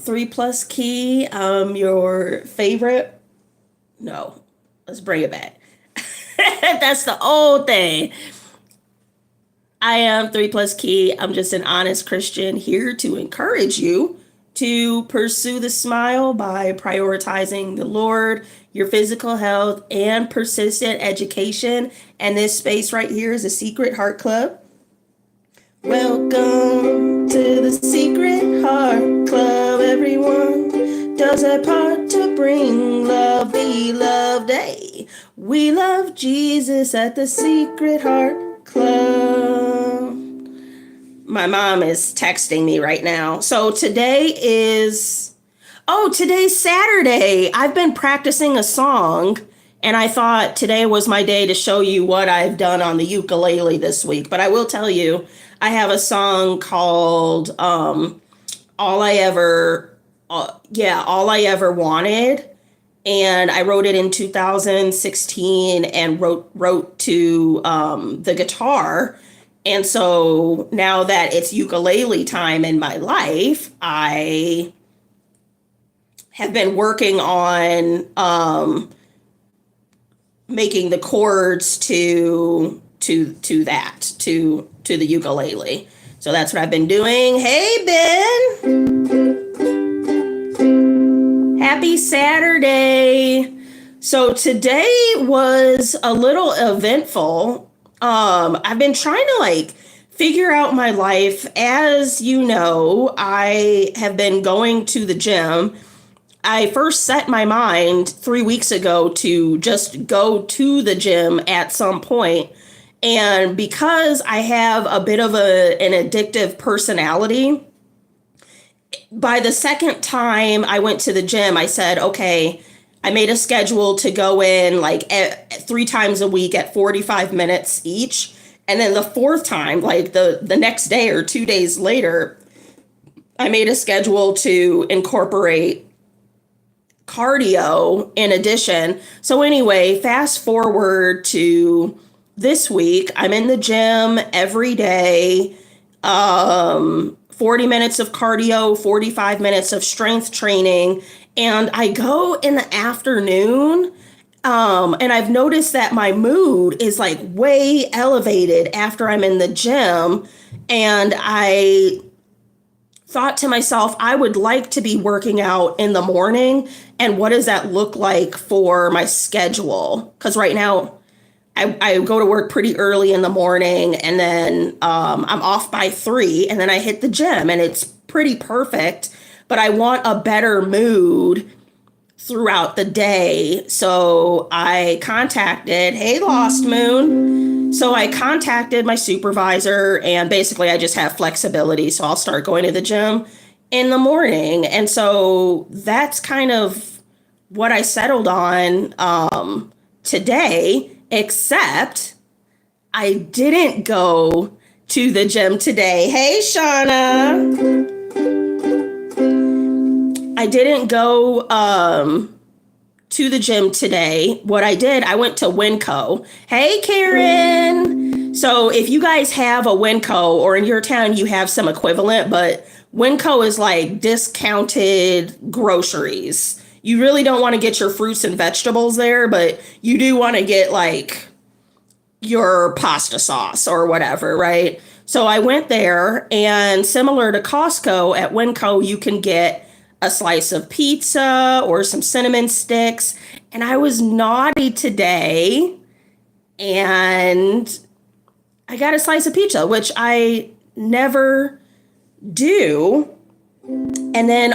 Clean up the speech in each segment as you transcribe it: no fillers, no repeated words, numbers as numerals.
ThreePlusKei. Your favorite. No, let's bring it back. That's the old thing. I am ThreePlusKei. I'm just an honest Christian here to encourage you to pursue the smile by prioritizing the Lord, your physical health, and persistent education. And this space right here is a secret heart club. Welcome to the Secret Heart Club, everyone. Does their part to bring love, be loved. Hey, we love Jesus at the Secret Heart Club. My mom is texting me right now. So today's Saturday. I've been practicing a song, and I thought today was my day to show you what I've done on the ukulele this week. But I will tell you, I have a song called All I Ever Wanted, and I wrote it in 2016 and wrote to the guitar. And so now that it's ukulele time in my life, I have been working on making the chords to the ukulele. So that's what I've been doing. Hey, Ben. Happy Saturday. So today was a little eventful. I've been trying to figure out my life. As you know, I have been going to the gym. I first set my mind 3 weeks ago to just go to the gym at some point. And because I have a bit of an addictive personality, by the second time I went to the gym, I said, okay, I made a schedule to go in 3 times a week at 45 minutes each. And then the fourth time, the next day or 2 days later, I made a schedule to incorporate cardio in addition. So anyway, fast forward to this week, I'm in the gym every day, 40 minutes of cardio, 45 minutes of strength training, and I go in the afternoon, and I've noticed that my mood is way elevated after I'm in the gym, and I thought to myself, I would like to be working out in the morning, and what does that look like for my schedule? Because right now, I go to work pretty early in the morning, and then I'm off by 3, and then I hit the gym, and it's pretty perfect. But I want a better mood throughout the day. So I contacted, hey, Lost Moon. So I contacted my supervisor, and basically I just have flexibility. So I'll start going to the gym in the morning. And so that's kind of what I settled on today. Except I didn't go to the gym today. Hey, Shauna. I didn't go to the gym today. What I did, I went to Winco. Hey, Karen. So if you guys have a Winco, or in your town you have some equivalent, but Winco is discounted groceries. You really don't want to get your fruits and vegetables there, but you do want to get your pasta sauce or whatever, right? So I went there, and similar to Costco, at Winco, you can get a slice of pizza or some cinnamon sticks. And I was naughty today, and I got a slice of pizza, which I never do. And then,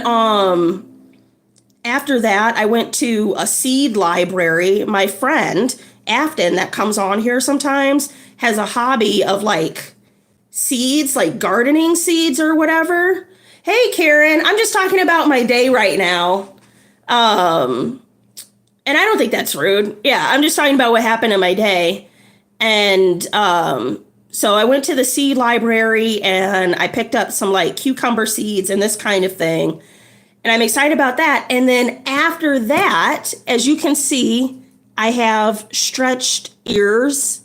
after that, I went to a seed library. My friend, Afton, that comes on here sometimes, has a hobby of seeds, gardening seeds or whatever. Hey, Karen, I'm just talking about my day right now. And I don't think that's rude. Yeah, I'm just talking about what happened in my day. And so I went to the seed library, and I picked up some cucumber seeds and this kind of thing. And I'm excited about that. And then after that, as you can see, I have stretched ears,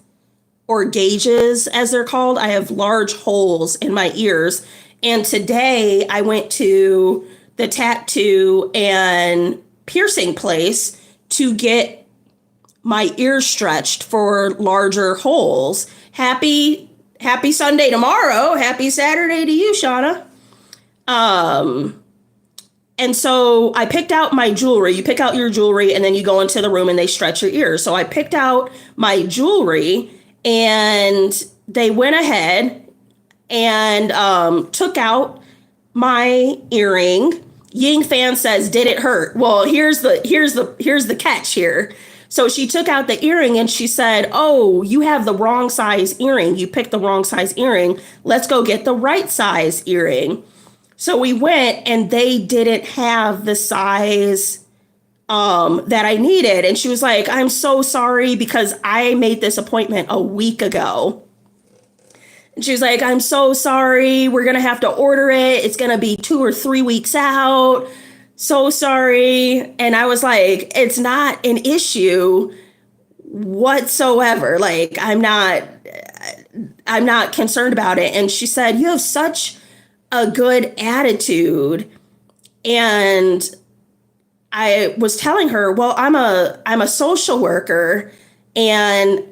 or gauges as they're called. I have large holes in my ears. And today I went to the tattoo and piercing place to get my ears stretched for larger holes. Happy Sunday tomorrow. Happy Saturday to you, Shauna. And so I picked out my jewelry. You pick out your jewelry and then you go into the room and they stretch your ears. So I picked out my jewelry and they went ahead and took out my earring. Ying Fan says, "Did it hurt?" Well, here's the catch here. So she took out the earring and she said, "Oh, you have the wrong size earring. You picked the wrong size earring. Let's go get the right size earring." So we went and they didn't have the size that I needed. And she was like, "I'm so sorry because I made this appointment a week ago." And she was like, "I'm so sorry. We're going to have to order it. It's going to be 2 or 3 weeks out. So sorry." And I was like, "It's not an issue whatsoever. Like, I'm not concerned about it." And she said, "You have such a good attitude." And I was telling her, "Well, I'm a social worker and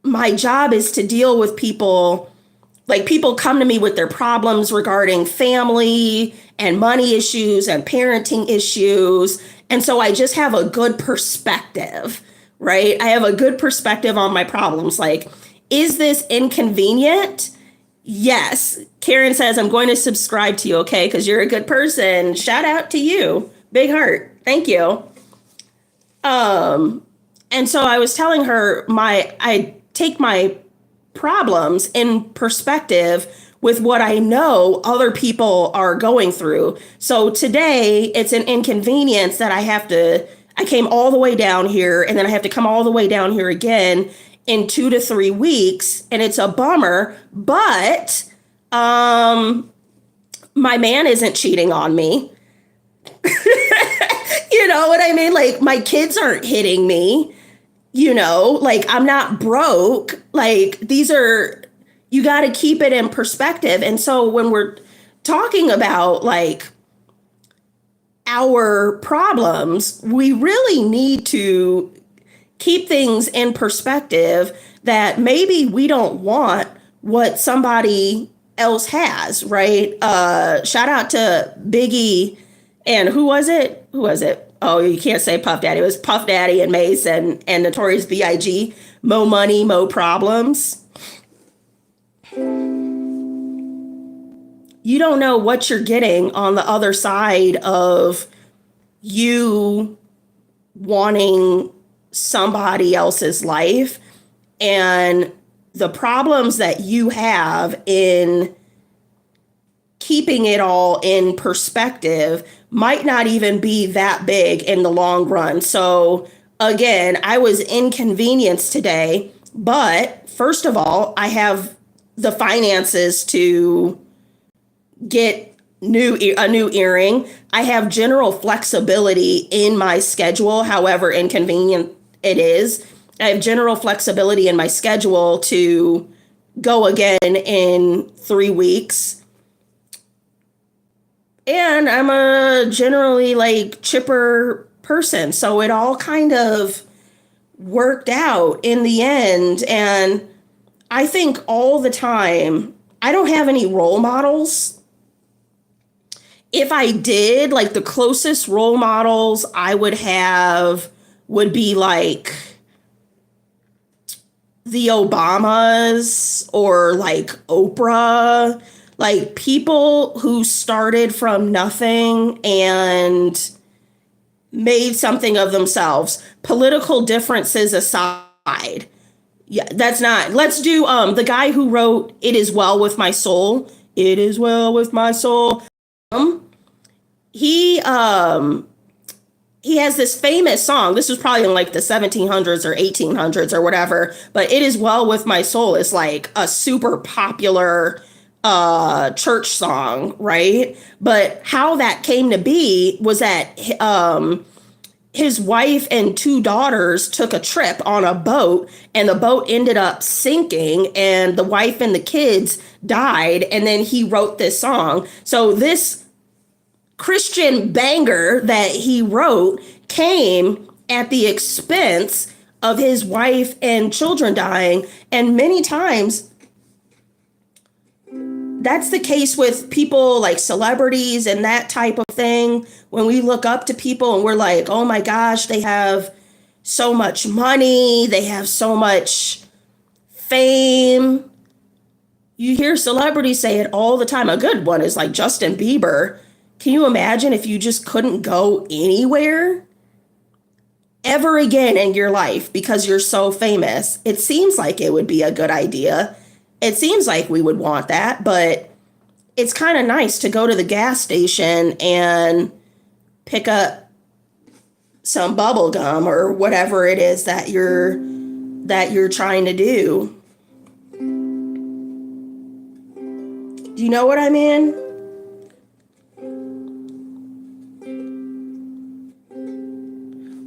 my job is to deal with people. Like, people come to me with their problems regarding family and money issues and parenting issues. And so I just have a good perspective, right? I have a good perspective on my problems. Like, is this inconvenient? Yes." Karen says, "I'm going to subscribe to you, okay? Because you're a good person. Shout out to you. Big heart. Thank you." And so I was telling her I take my problems in perspective with what I know other people are going through. So today it's an inconvenience that I came all the way down here and then I have to come all the way down here again in 2 to 3 weeks. And it's a bummer, but my man isn't cheating on me. You know what I mean? Like, my kids aren't hitting me. Like, I'm not broke. Like, you got to keep it in perspective. And so when we're talking about like our problems, we really need to keep things in perspective that maybe we don't want what somebody else has, right? Shout out to Biggie and who was it? Oh, you can't say Puff Daddy. It was Puff Daddy and Mace and Notorious B.I.G. Mo money, mo problems. You don't know what you're getting on the other side of you wanting somebody else's life, and the problems that you have in keeping it all in perspective might not even be that big in the long run. So again, I was inconvenienced today, but first of all, I have the finances to get a new earring. I have general flexibility in my schedule, however inconvenient it is. I have general flexibility in my schedule to go again in 3 weeks. And I'm a generally like chipper person. So it all kind of worked out in the end. And I think all the time, I don't have any role models. If I did, like, the closest role models I would have would be like the Obamas or like Oprah, like people who started from nothing and made something of themselves. Political differences aside. Yeah, that's not. Let's do the guy who wrote "It Is Well With My Soul." It is well with my soul. He has this famous song. This was probably in like the 1700s or 1800s or whatever, but "It Is Well With My Soul" is like a super popular church song, right? But how that came to be was that his wife and 2 daughters took a trip on a boat, and the boat ended up sinking, and the wife and the kids died, and then he wrote this song. So this Christian banger that he wrote came at the expense of his wife and children dying. And many times that's the case with people like celebrities and that type of thing. When we look up to people and we're like, oh my gosh, they have so much money, they have so much fame. You hear celebrities say it all the time. A good one is like Justin Bieber. Can you imagine if you just couldn't go anywhere ever again in your life because you're so famous? It seems like it would be a good idea. It seems like we would want that, but it's kind of nice to go to the gas station and pick up some bubble gum or whatever it is that you're trying to do. Do you know what I mean?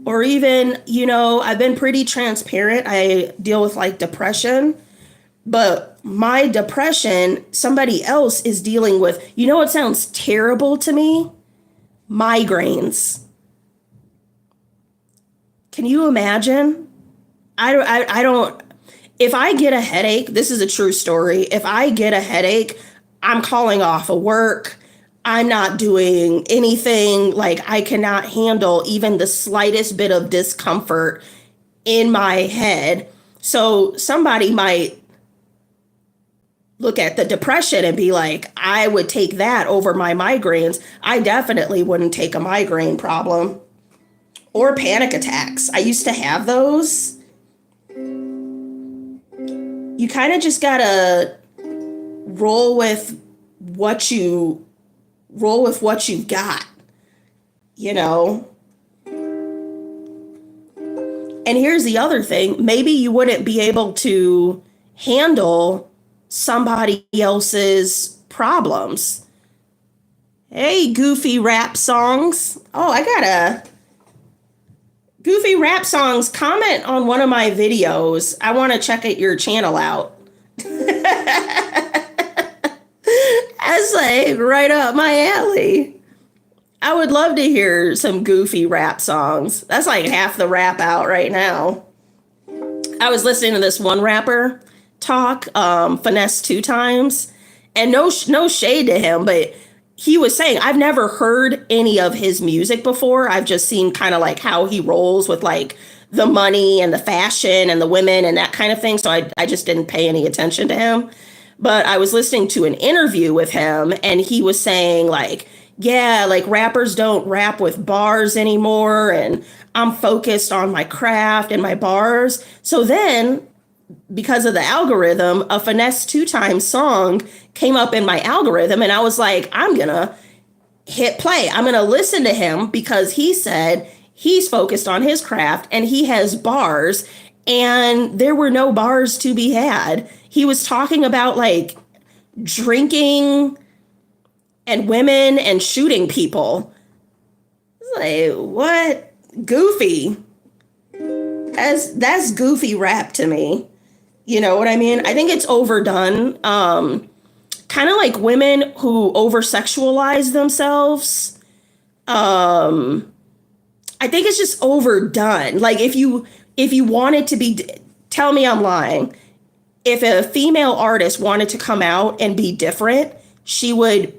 Or even, I've been pretty transparent. I deal with like depression, but my depression, somebody else is dealing with, what sounds terrible to me? Migraines. Can you imagine? I don't, if I get a headache, this is a true story. If I get a headache, I'm calling off of work. I'm not doing anything. Like, I cannot handle even the slightest bit of discomfort in my head. So somebody might look at the depression and be like, I would take that over my migraines. I definitely wouldn't take a migraine problem or panic attacks. I used to have those. You kind of just gotta roll with what you've got, And here's the other thing. Maybe you wouldn't be able to handle somebody else's problems. Hey, goofy rap songs. Oh, I got a goofy rap songs. Comment on one of my videos. I want to check your channel out. That's like right up my alley. I would love to hear some goofy rap songs. That's like half the rap out right now. I was listening to this one rapper talk, Finesse 2 Times, and no shade to him, but he was saying, I've never heard any of his music before. I've just seen kind of like how he rolls with like the money and the fashion and the women and that kind of thing. So I just didn't pay any attention to him. But I was listening to an interview with him and he was saying like, yeah, like rappers don't rap with bars anymore. And I'm focused on my craft and my bars. So then because of the algorithm, a Finesse 2 Times song came up in my algorithm. And I was like, I'm going to hit play. I'm going to listen to him because he said he's focused on his craft and he has bars. And there were no bars to be had. He was talking about like drinking and women and shooting people. Like, what? Goofy. That's goofy rap to me. You know what I mean? I think it's overdone. Kind of like women who over-sexualize themselves. I think it's just overdone. Like if you wanted to be, tell me I'm lying. If a female artist wanted to come out and be different, she would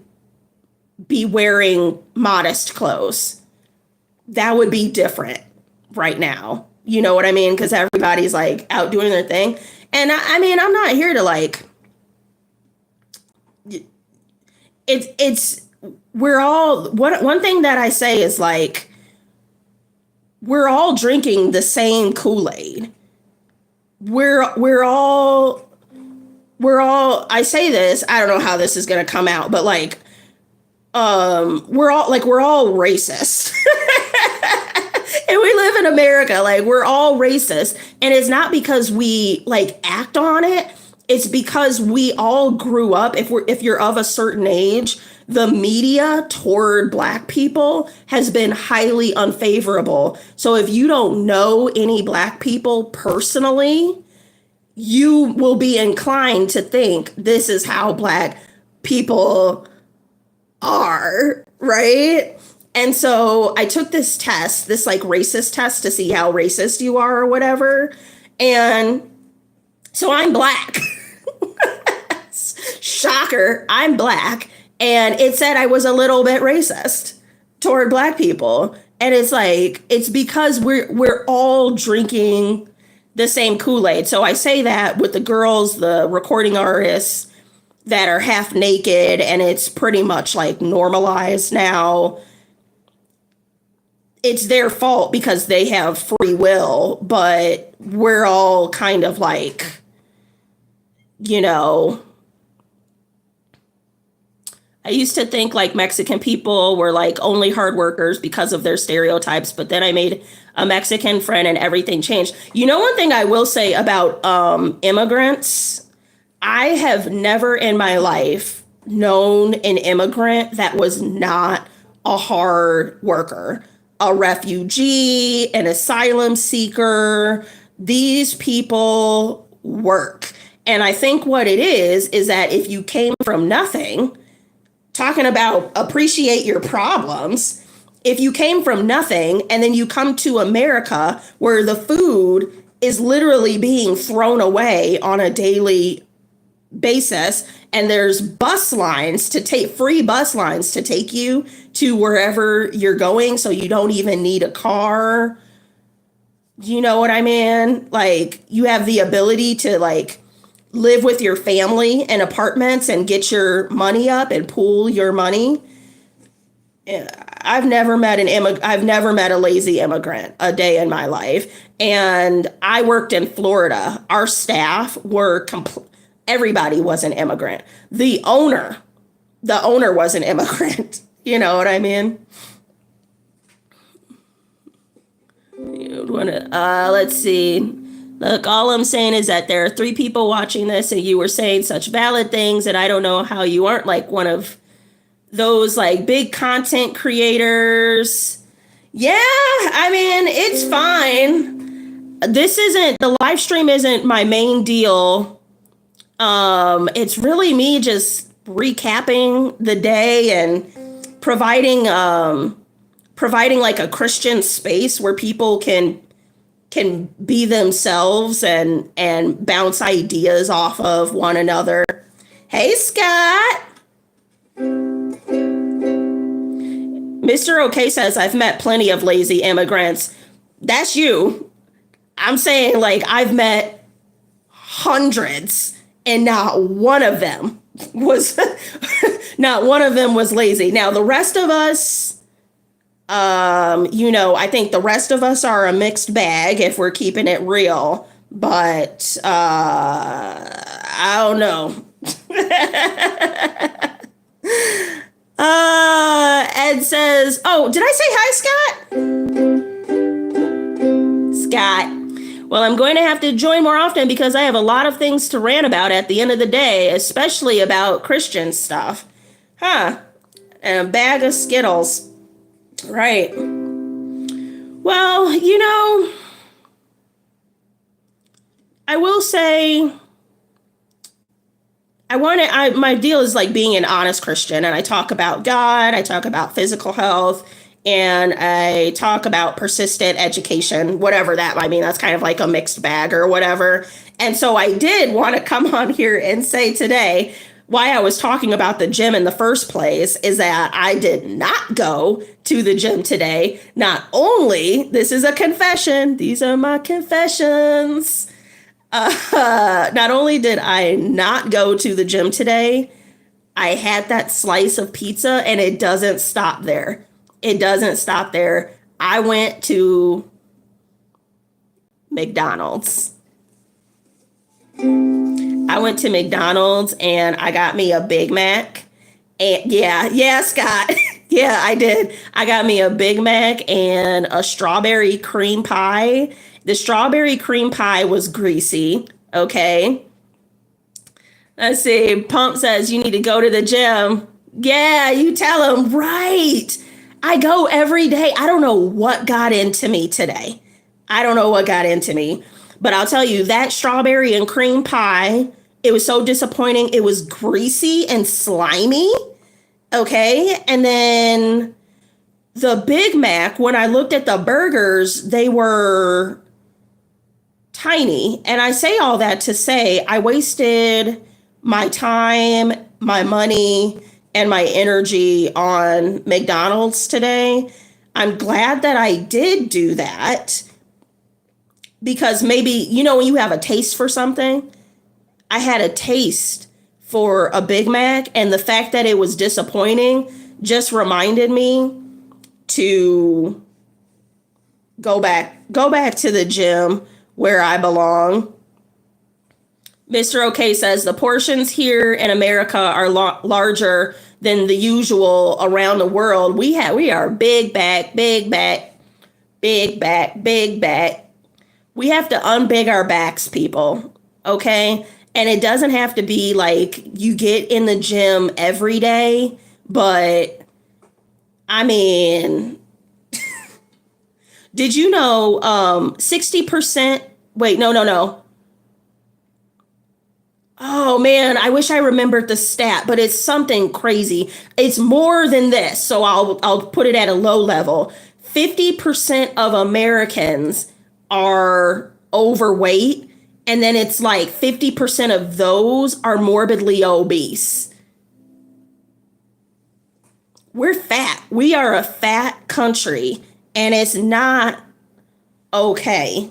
be wearing modest clothes. That would be different right now. You know what I mean? Because everybody's like out doing their thing. And I mean, I'm not here to like, we're all, one thing that I say is like, we're all drinking the same Kool-Aid. We're all, I say this, I don't know how this is going to come out, but like, we're all racist. And we live in America, like we're all racist. And it's not because we like act on it. It's because we all grew up, if you're of a certain age, the media toward Black people has been highly unfavorable. So if you don't know any Black people personally, you will be inclined to think this is how Black people are, right? And so I took this test, this like racist test to see how racist you are or whatever. And so I'm black. Shocker, I'm black. And it said I was a little bit racist toward black people. And it's like, it's because we're all drinking the same Kool-Aid. So I say that with the girls, the recording artists that are half naked, and it's pretty much like normalized now. It's their fault because they have free will, but we're all kind of like, you know, I used to think like Mexican people were like only hard workers because of their stereotypes, but then I made a Mexican friend and everything changed. You know, one thing I will say about immigrants, I have never in my life known an immigrant that was not a hard worker, a refugee, an asylum seeker. These people work. And I think what it is that if you came from nothing, talking about appreciate your problems, if you came from nothing and then you come to America where the food is literally being thrown away on a daily basis, and there's bus lines to take, free bus lines to take you to wherever you're going, so you don't even need a car. You know what I mean? Like, you have the ability to like live with your family in apartments and get your money up and pool your money. I've never met a lazy immigrant a day in my life. And I worked in Florida. Our staff were everybody was an immigrant. The owner was an immigrant. You know what I mean? Let's see. Look, all I'm saying is that there are 3 people watching this and you were saying such valid things, and I don't know how you aren't like one of those like big content creators. Yeah, I mean, it's fine. The live stream isn't my main deal. It's really me just recapping the day and providing like a Christian space where people can be themselves and bounce ideas off of one another. Hey, Scott. Mr. OK says, I've met plenty of lazy immigrants. That's you. I'm saying, like, I've met hundreds and not one of them was lazy. Now, the rest of us, I think the rest of us are a mixed bag if we're keeping it real, but I don't know. Ed says, oh, did I say hi, Scott? Scott. Well, I'm going to have to join more often because I have a lot of things to rant about at the end of the day, especially about Christian stuff. And a bag of Skittles. Right. Well, I will say my deal is like being an honest Christian, and I talk about God, I talk about physical health, and I talk about persistent education, whatever that might mean. That's kind of like a mixed bag or whatever. And so I did want to come on here and say today why I was talking about the gym in the first place is that I did not go to the gym today. Not only, this is a confession, these are my confessions. Not only did I not go to the gym today, I had that slice of pizza, and it doesn't stop there. It doesn't stop there. I went to McDonald's. And I got me a Big Mac. And yeah, Scott. Yeah, I did. I got me a Big Mac and a strawberry cream pie. The strawberry cream pie was greasy. Okay. Let's see. Pump says you need to go to the gym. Yeah, you tell him. Right. I go every day. I don't know what got into me today. But I'll tell you, that strawberry and cream pie, it was so disappointing. It was greasy and slimy. Okay. And then the Big Mac, when I looked at the burgers, they were tiny. And I say all that to say I wasted my time, my money, and my energy on McDonald's today. I'm glad that I did do that because maybe, when you have a taste for something, I had a taste for a Big Mac, and the fact that it was disappointing just reminded me to go back to the gym where I belong. Mr. OK says the portions here in America are larger than the usual around the world. We are big back. We have to unbig our backs, people. Okay. And it doesn't have to be like you get in the gym every day, but I mean, did you know 60%? Wait, no. Oh man, I wish I remembered the stat, but it's something crazy. It's more than this, so I'll put it at a low level. 50% of Americans are overweight, and then it's like 50% of those are morbidly obese. We're fat. We are a fat country, and it's not okay.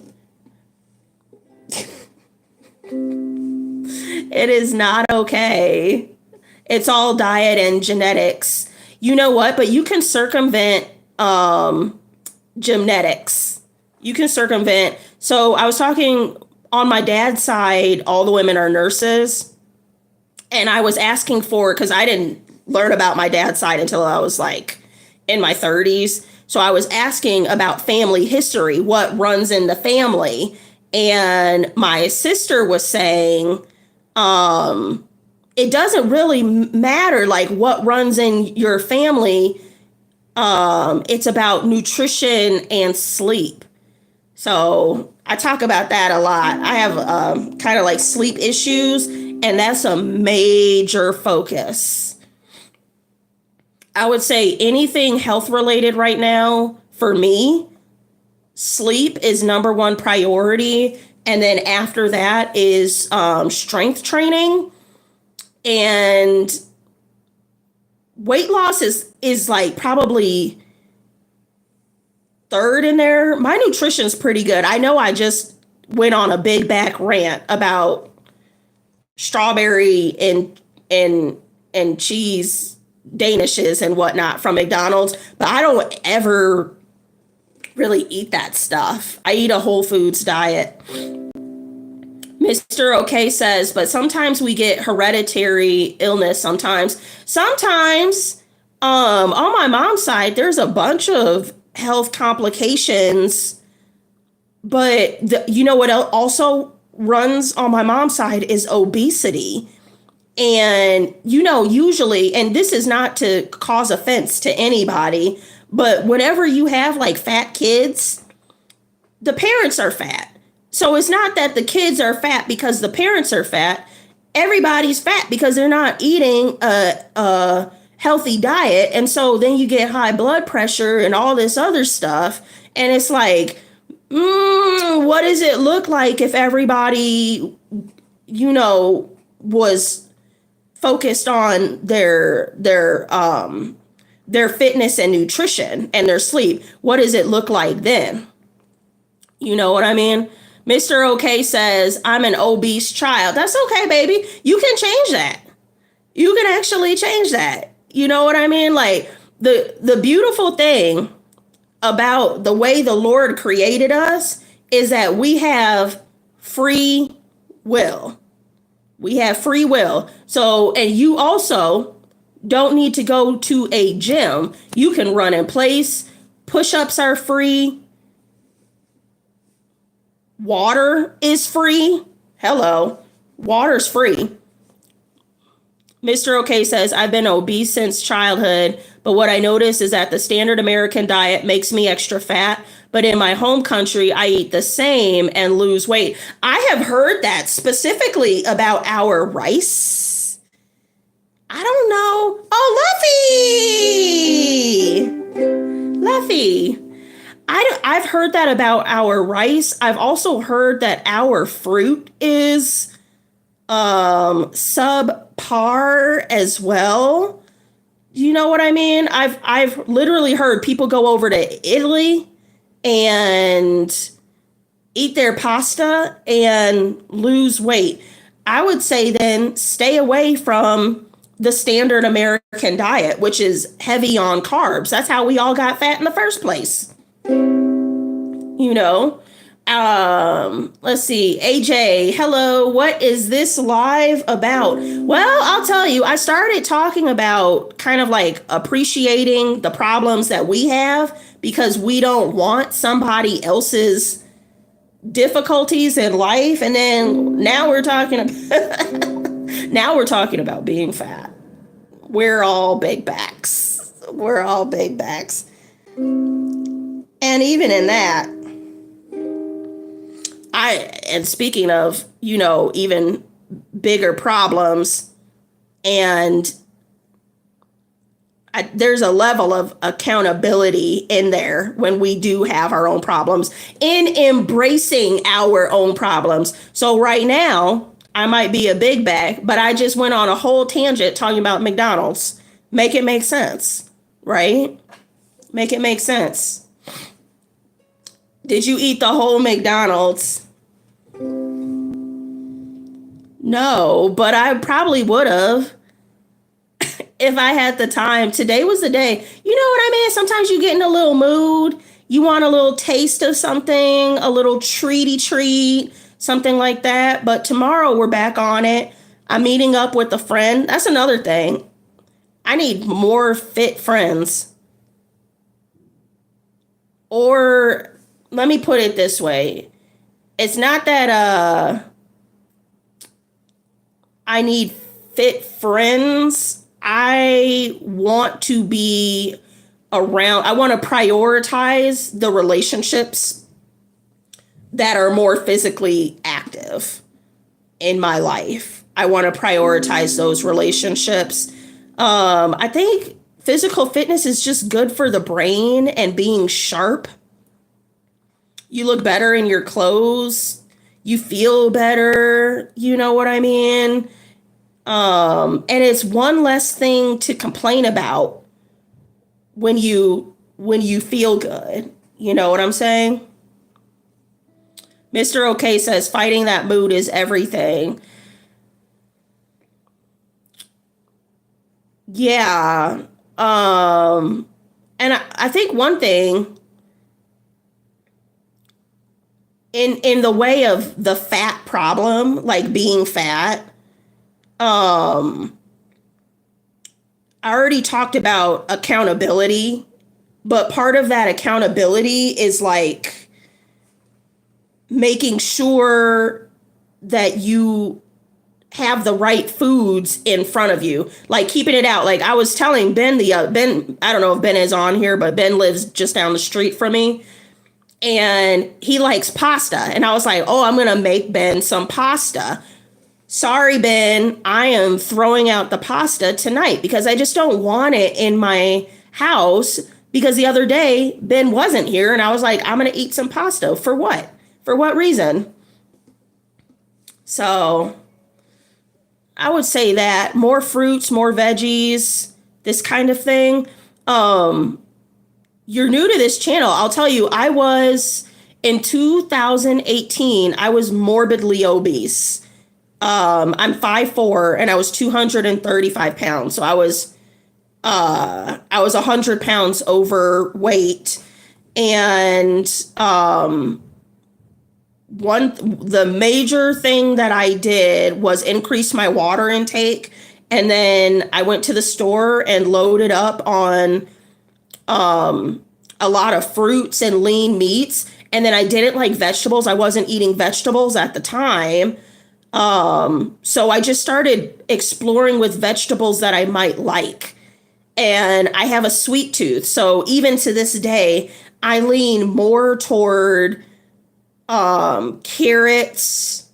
It is not okay. It's all diet and genetics. You know what? But you can circumvent genetics. You can circumvent. So I was talking on my dad's side, all the women are nurses. And I was asking for, because I didn't learn about my dad's side until I was like in my 30s. So I was asking about family history, what runs in the family. And my sister was saying, it doesn't really matter like what runs in your family. It's about nutrition and sleep. So I talk about that a lot. I have kind of like sleep issues, and that's a major focus. I would say anything health related right now for me, sleep is number one priority. And then after that is strength training, and weight loss is like probably third in there. My nutrition's pretty good. I know I just went on a big back rant about strawberry and cheese danishes and whatnot from McDonald's, but I don't ever really eat that stuff. I eat a whole foods diet. Mr. OK says, but sometimes we get hereditary illness sometimes. On my mom's side, there's a bunch of health complications, but you know what also runs on my mom's side is obesity. And, usually, and this is not to cause offense to anybody, but whenever you have like fat kids, the parents are fat. So it's not that the kids are fat because the parents are fat. Everybody's fat because they're not eating a healthy diet. And so then you get high blood pressure and all this other stuff. And it's like, what does it look like if everybody, was focused on their fitness and nutrition and their sleep? What does it look like then? You know what I mean? Mr. OK says, I'm an obese child. That's okay, baby. You can change that. You can actually change that. You know what I mean? Like the beautiful thing about the way the Lord created us is that we have free will. We have free will. So, and you also don't need to go to a gym. You can run in place. Push-ups are free. Water is free. Hello. Water's free. Mr. OK says, I've been obese since childhood, but what I notice is that the standard American diet makes me extra fat. But in my home country, I eat the same and lose weight. I have heard that specifically about our rice. I don't know. Oh, see. I've heard that about our rice. I've also heard that our fruit is subpar as well. You know what I mean? I've literally heard people go over to Italy and eat their pasta and lose weight. I would say then stay away from the standard American diet, which is heavy on carbs. That's how we all got fat in the first place. You know, let's see. AJ, hello. What is this live about? Well, I'll tell you, I started talking about kind of like appreciating the problems that we have because we don't want somebody else's difficulties in life. And then now we're talking about being fat. We're all big backs. We're all big backs. And even in that, and speaking of, even bigger problems, and there's a level of accountability in there when we do have our own problems, in embracing our own problems. So right now, I might be a big bag, but I just went on a whole tangent talking about McDonald's. Make it make sense, right? Make it make sense. Did you eat the whole McDonald's? No, but I probably would have if I had the time. Today was the day. You know what I mean? Sometimes you get in a little mood. You want a little taste of something, a little treaty treat, something like that. But tomorrow we're back on it. I'm meeting up with a friend. That's another thing. I need more fit friends. Or let me put it this way. It's not that I need fit friends. I want to be around. I want to prioritize the relationships that are more physically active in my life. I want to prioritize those relationships. I think physical fitness is just good for the brain and being sharp. You look better in your clothes. You feel better. You know what I mean? And it's one less thing to complain about when you feel good. You know what I'm saying? Mr. OK says fighting that mood is everything. Yeah. And I think one thing in the way of the fat problem, like being fat, I already talked about accountability, but part of that accountability is like making sure that you have the right foods in front of you, like keeping it out. Like I was telling Ben, Ben, I don't know if Ben is on here, but Ben lives just down the street from me and he likes pasta. And I was like, oh, I'm going to make Ben some pasta. Sorry, Ben, I am throwing out the pasta tonight because I just don't want it in my house, because the other day Ben wasn't here and I was like, I'm going to eat some pasta. For what? For what reason? So I would say that more fruits, more veggies, this kind of thing. You're new to this channel. I'll tell you, I was in 2018, I was morbidly obese. I'm 5'4" and I was 235 pounds. So I was 100 pounds overweight. And the major thing that I did was increase my water intake. And then I went to the store and loaded up on a lot of fruits and lean meats. And then I didn't like vegetables. I wasn't eating vegetables at the time. So I just started exploring with vegetables that I might like. And I have a sweet tooth. So even to this day, I lean more toward carrots.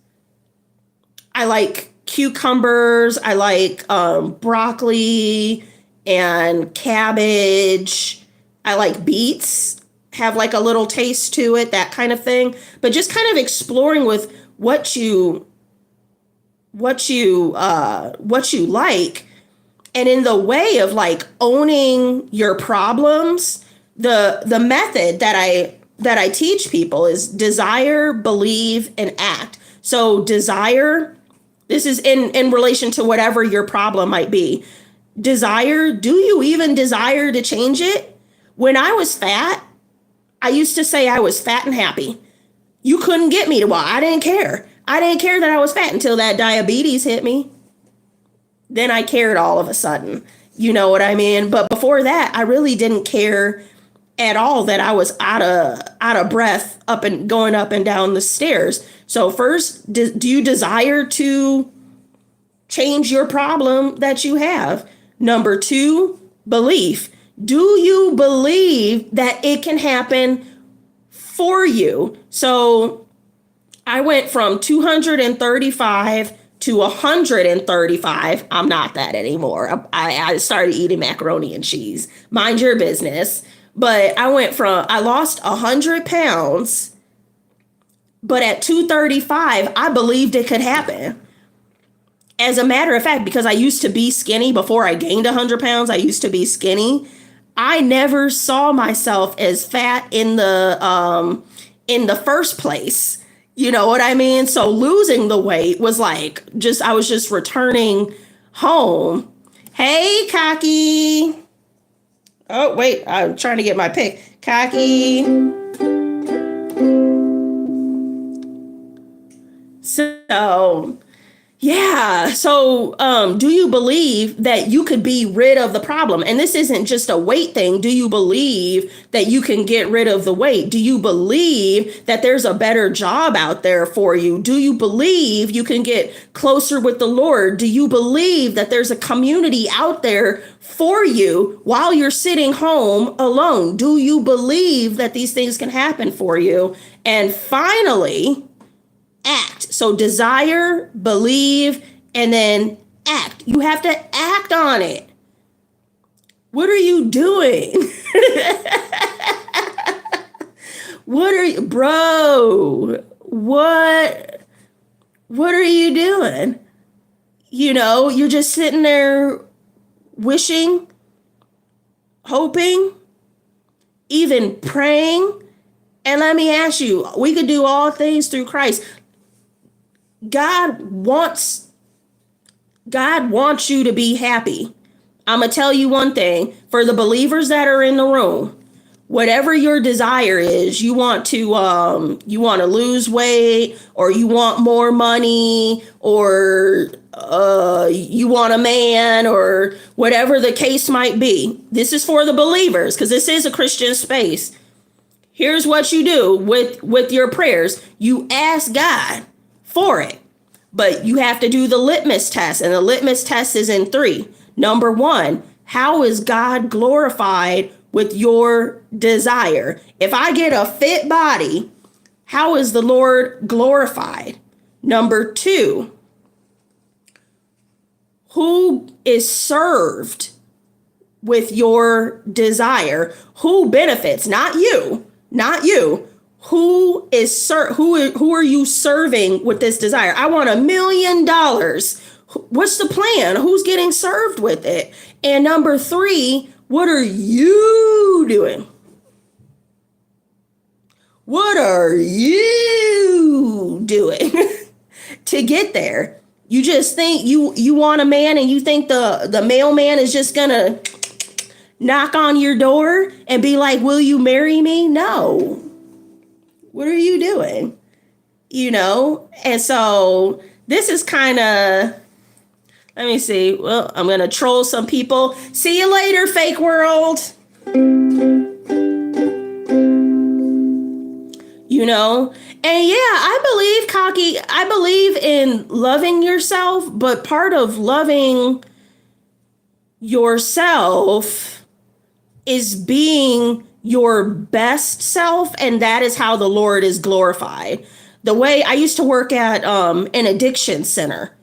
I like cucumbers. I like broccoli and cabbage. I like beets, have like a little taste to it, that kind of thing. But just kind of exploring with what you like. And in the way of like owning your problems, the method that I teach people is desire, believe, and act. So desire, this is in relation to whatever your problem might be. Desire, do you even desire to change it? When I was fat, I used to say I was fat and happy. You couldn't get me to walk. I didn't care. I didn't care that I was fat until that diabetes hit me. Then I cared all of a sudden. You know what I mean? But before that, I really didn't care at all that I was out of breath going up and down the stairs. So first, do you desire to change your problem that you have? Number 2, belief. Do you believe that it can happen for you? So I went from 235 to 135. I'm not that anymore. I started eating macaroni and cheese. Mind your business. But I lost 100 pounds, but at 235, I believed it could happen. As a matter of fact, because I used to be skinny before I gained 100 pounds, I used to be skinny. I never saw myself as fat in the first place. You know what I mean? So losing the weight was like, I was just returning home. Hey, Cocky. Oh, wait, I'm trying to get my pick. Cocky. So, yeah. So, do you believe that you could be rid of the problem? And this isn't just a weight thing. Do you believe that you can get rid of the weight? Do you believe that there's a better job out there for you? Do you believe you can get closer with the Lord? Do you believe that there's a community out there for you while you're sitting home alone? Do you believe that these things can happen for you? And finally, act. So desire, believe, and then act. You have to act on it. What are you doing? Bro, what are you doing? You know, you're just sitting there wishing, hoping, even praying. And let me ask you, we could do all things through Christ. God wants you to be happy. I'm going to tell you one thing. For the believers that are in the room, whatever your desire is, you want to lose weight, or you want more money, or you want a man, or whatever the case might be. This is for the believers, because this is a Christian space. Here's what you do with your prayers. You ask God for it, but you have to do the litmus test, and the litmus test is in 3. Number 1, how is God glorified with your desire? If I get a fit body, how is the Lord glorified? Number 2, who is served with your desire? Who benefits? Not you. Who are you serving with this desire? I want $1 million. What's the plan? Who's getting served with it? And number 3, what are you doing? What are you doing to get there? You just think you want a man, and you think the mailman is just gonna knock on your door and be like, will you marry me? No. What are you doing? You know? And so this is kind of, let me see. Well, I'm going to troll some people. See you later, fake world. You know? And yeah, I believe in loving yourself, but part of loving yourself is being your best self, and that is how the Lord is glorified. The way I used to work at an addiction center,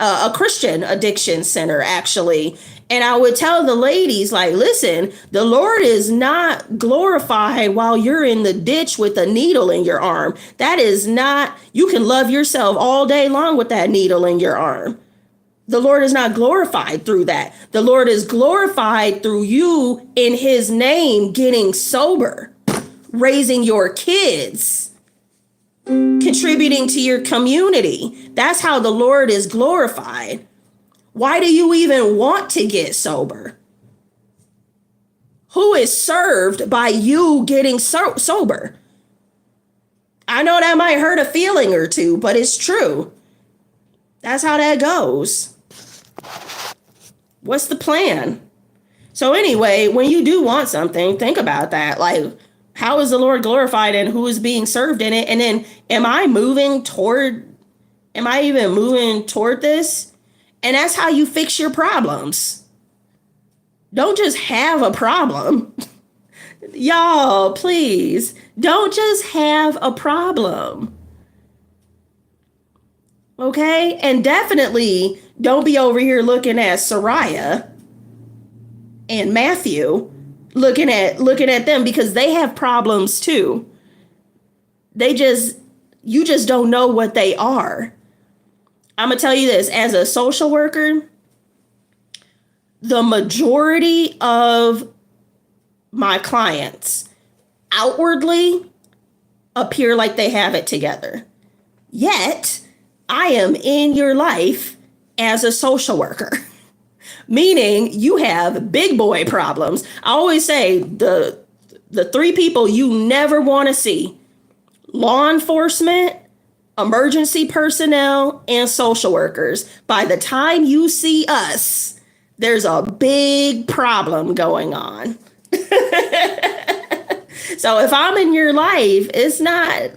a Christian addiction center, actually. And I would tell the ladies, like, listen, the Lord is not glorified while you're in the ditch with a needle in your arm. That is not, you can love yourself all day long with that needle in your arm. The Lord is not glorified through that. The Lord is glorified through you in his name, getting sober, raising your kids, contributing to your community. That's how the Lord is glorified. Why do you even want to get sober? Who is served by you getting sober? I know that might hurt a feeling or two, but it's true. That's how that goes. What's the plan? So anyway, when you do want something, think about that. Like, how is the Lord glorified and who is being served in it? And then am I even moving toward this? And that's how you fix your problems. Don't just have a problem. Y'all, please, don't just have a problem. Okay? And definitely don't be over here looking at Sariah and Matthew, looking at them, because they have problems too. You just don't know what they are. I'm going to tell you this, as a social worker, the majority of my clients outwardly appear like they have it together. Yet, I am in your life as a social worker, meaning you have big boy problems. I always say the three people you never want to see: law enforcement, emergency personnel, and social workers. By the time you see us, there's a big problem going on. So if I'm in your life, it's not,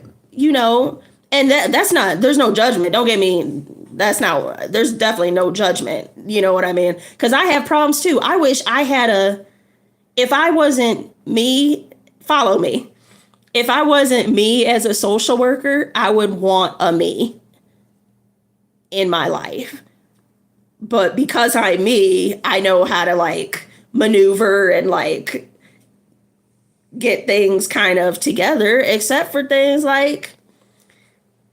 and that's not, there's no judgment. Don't get me, there's definitely no judgment. You know what I mean? Because I have problems too. I wish I had if I wasn't me, follow me. If I wasn't me as a social worker, I would want a me in my life. But because I'm me, I know how to maneuver and get things kind of together, except for things like,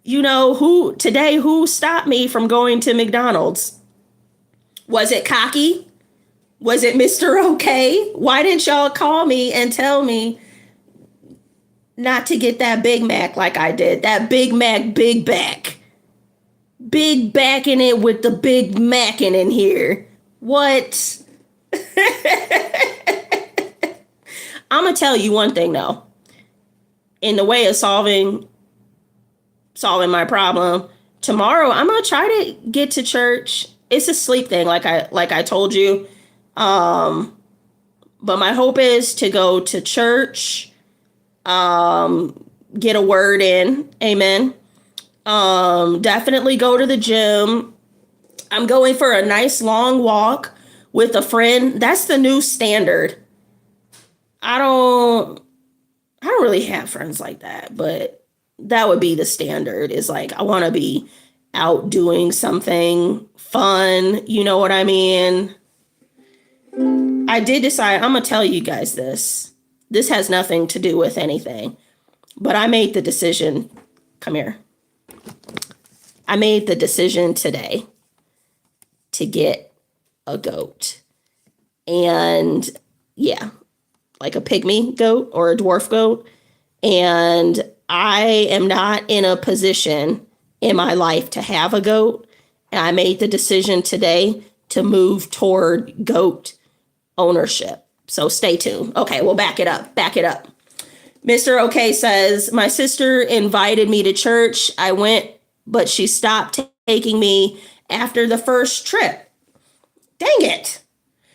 who stopped me from going to McDonald's? Was it Cocky? Was it Mr. Okay? Why didn't y'all call me and tell me not to get that Big Mac like I did? That Big Mac, big back. Big back in it with the Big Mac in here. What? I'm going to tell you one thing though. In the way of solving my problem, tomorrow I'm going to try to get to church. It's a sleep thing, like I told you. But my hope is to go to church, get a word in. Amen. Definitely go to the gym. I'm going for a nice long walk with a friend. That's the new standard. I don't really have friends like that, but that would be the standard. Is I want to be out doing something fun. You know what I mean? I did decide, I'm going to tell you guys this. This has nothing to do with anything, but I made the decision. Come here. I made the decision today to get a goat. And yeah, like a pygmy goat or a dwarf goat. And I am not in a position in my life to have a goat. And I made the decision today to move toward goat ownership. So stay tuned. Okay, we'll back it up. Mr. Okay says, my sister invited me to church. I went, but she stopped taking me after the first trip. Dang it.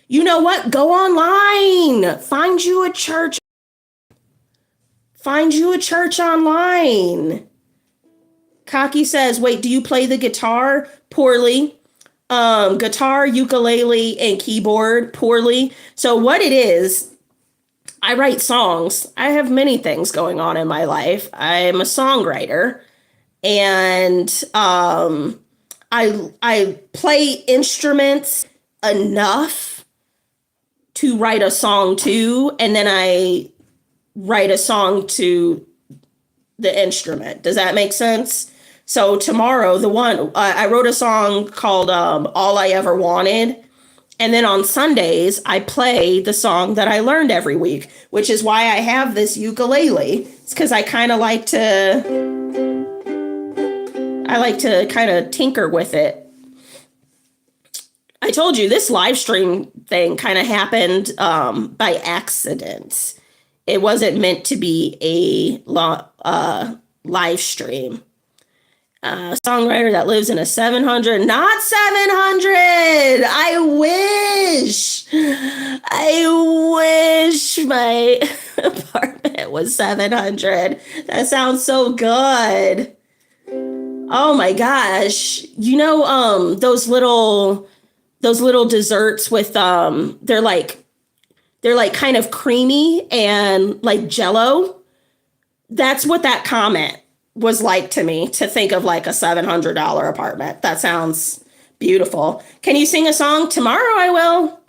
You know what? Go online. Find you a church online. Cocky says, wait, do you play the guitar? Poorly. Guitar, ukulele, and keyboard, poorly. So what it is, I write songs. I have many things going on in my life. I'm a songwriter, and I play instruments enough to write a song to, and then I write a song to the instrument. Does that make sense? So tomorrow, I wrote a song called All I Ever Wanted. And then on Sundays, I play the song that I learned every week, which is why I have this ukulele. It's because I kind of like to kind of tinker with it. I told you this live stream thing kind of happened by accident. It wasn't meant to be a live stream. Songwriter that lives in a 700, not 700. I wish my apartment was 700. That sounds so good. Oh my gosh. You know, those little desserts with, they're like kind of creamy and like Jello. That's what that comment was like to me, to think of like a $700 apartment. That sounds beautiful. Can you sing a song? Tomorrow I will.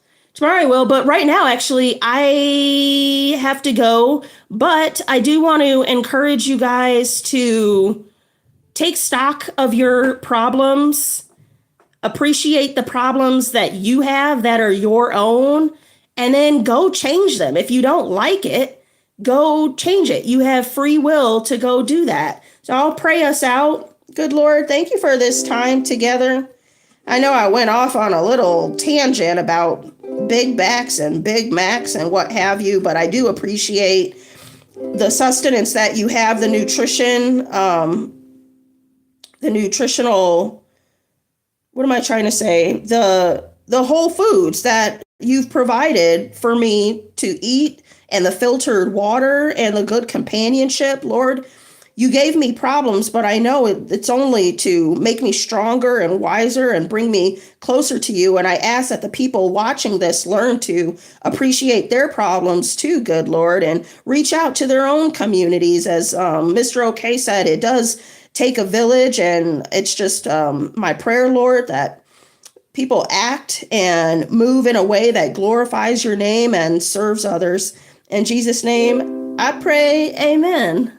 But right now, actually, I have to go. But I do want to encourage you guys to take stock of your problems, appreciate the problems that you have that are your own, and then go change them. If you don't like it, go change it. You have free will to go do that. So I'll pray us out. Good Lord, thank you for this time together. I know I went off on a little tangent about Big Backs and Big Macs and what have you, but I do appreciate the sustenance that you have, the nutrition, the nutritional, what am I trying to say? The whole foods that you've provided for me to eat, and the filtered water and the good companionship, Lord. You gave me problems, but I know it's only to make me stronger and wiser and bring me closer to you. And I ask that the people watching this learn to appreciate their problems too, good Lord, and reach out to their own communities. As Mr. OK said, it does take a village, and it's just my prayer, Lord, that people act and move in a way that glorifies your name and serves others. In Jesus' name, I pray, amen.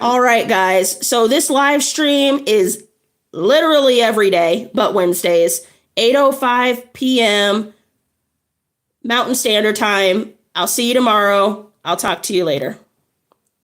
All right, guys. So this live stream is literally every day, but Wednesdays, 8:05 p.m. Mountain Standard Time. I'll see you tomorrow. I'll talk to you later.